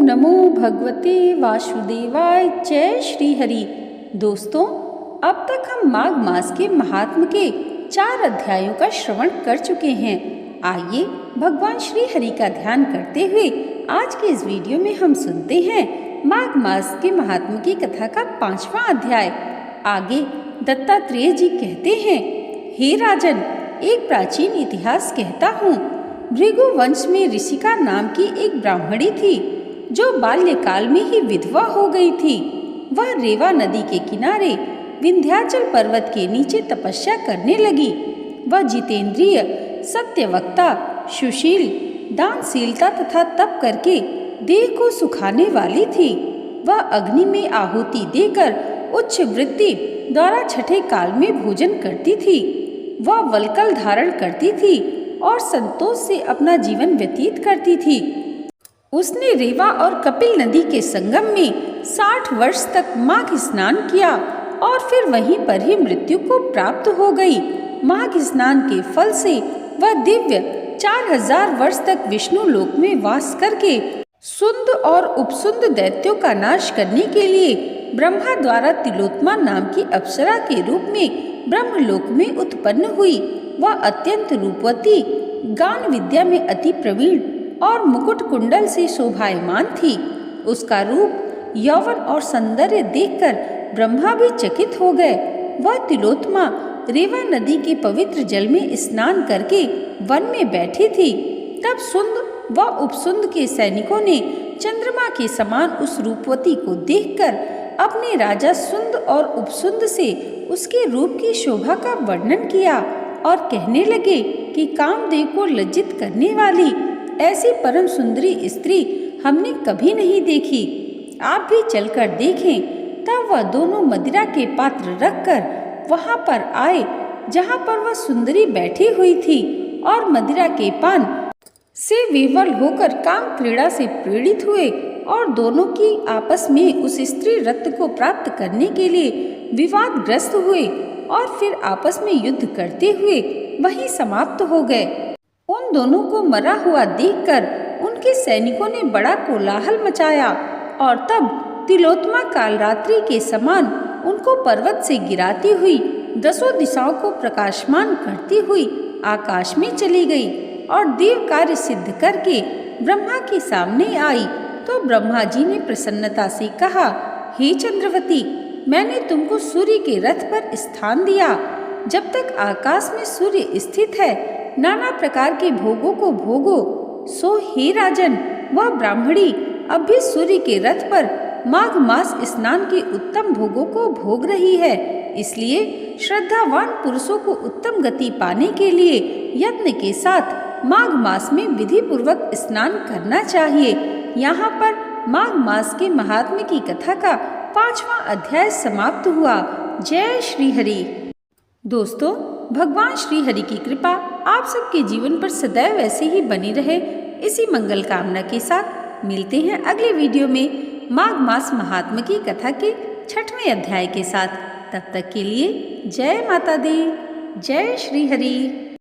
नमो भगवते वासुदेवाय। जय श्री हरि। दोस्तों, अब तक हम माघ मास के महात्म के 4 अध्यायों का श्रवण कर चुके हैं। आइए भगवान श्री हरि का ध्यान करते हुए आज के इस वीडियो में हम सुनते हैं माघ मास के महात्म की कथा का 5वां अध्याय। आगे दत्तात्रेय जी कहते हैं, हे राजन, एक प्राचीन इतिहास कहता हूँ। भृगु वंश में ऋषिका नाम की एक ब्राह्मणी थी जो बाल्यकाल में ही विधवा हो गई थी। वह रेवा नदी के किनारे विंध्याचल पर्वत के नीचे तपस्या करने लगी। वह जितेंद्रिय, सत्यवक्ता, सुशील, दानशीलता तथा तप करके देह को सुखाने वाली थी। वह अग्नि में आहुति देकर उच्च वृत्ति द्वारा छठे काल में भोजन करती थी। वह वल्कल धारण करती थी और संतोष से अपना जीवन व्यतीत करती थी। उसने रेवा और कपिल नदी के संगम में 60 वर्ष तक माघ स्नान किया और फिर वहीं पर ही मृत्यु को प्राप्त हो गई। माघ स्नान के फल से वह दिव्य 4000 वर्ष तक विष्णु लोक में वास करके सुंद और उपसुंद दैत्यों का नाश करने के लिए ब्रह्मा द्वारा तिलोत्मा नाम की अप्सरा के रूप में ब्रह्मलोक में उत्पन्न हुई। वह अत्यंत रूपवती, गान विद्या में अति प्रवीण और मुकुट कुंडल से शोभायमान थी। उसका रूप, यौवन और सौंदर्य देखकर ब्रह्मा भी चकित हो गए। वह तिलोत्मा रेवा नदी के पवित्र जल में स्नान करके वन में बैठी थी। तब सुंद व उपसुंद के सैनिकों ने चंद्रमा के समान उस रूपवती को देखकर अपने राजा सुंद और उपसुंद से उसके रूप की शोभा का वर्णन किया और कहने लगे कि कामदेव को लज्जित करने वाली ऐसी परम सुंदरी स्त्री हमने कभी नहीं देखी। आप भी चलकर देखें। तब वह दोनों मदिरा के पात्र रखकर वहां पर आए जहां पर वह सुंदरी बैठी हुई थी और मदिरा के पान से विह्वल होकर काम क्रीड़ा से प्रेरित हुए और दोनों की आपस में उस स्त्री रत्न को प्राप्त करने के लिए विवादग्रस्त हुए और फिर आपस में युद्ध करते हुए वहीं समाप्त हो गए। उन दोनों को मरा हुआ देखकर उनके सैनिकों ने बड़ा कोलाहल मचाया और तब तिलोत्मा कालरात्रि के समान उनको पर्वत से गिराती हुई 10 दिशाओं को प्रकाशमान करती हुई आकाश में चली गई और देव कार्य सिद्ध करके ब्रह्मा के सामने आई। तो ब्रह्मा जी ने प्रसन्नता से कहा, हे चंद्रवती, मैंने तुमको सूर्य के रथ पर स्थान दिया। जब तक आकाश में सूर्य स्थित है, नाना प्रकार के भोगों को भोगो। सो हे राजन, वह ब्राह्मणी अब भी सूर्य के रथ पर माघ मास स्नान के उत्तम भोगों को भोग रही है। इसलिए श्रद्धावान पुरुषों को उत्तम गति पाने के लिए यत्न के साथ माघ मास में विधि पूर्वक स्नान करना चाहिए। यहाँ पर माघ मास के महात्म्य की कथा का 5वां अध्याय समाप्त हुआ। जय श्री हरि। दोस्तों, भगवान श्री हरि की कृपा आप सबके जीवन पर सदैव ऐसे ही बनी रहे, इसी मंगल कामना के साथ मिलते हैं अगले वीडियो में माघ मास महात्म्य की कथा के 6वें अध्याय के साथ। तब तक के लिए जय माता दी। जय श्री हरि।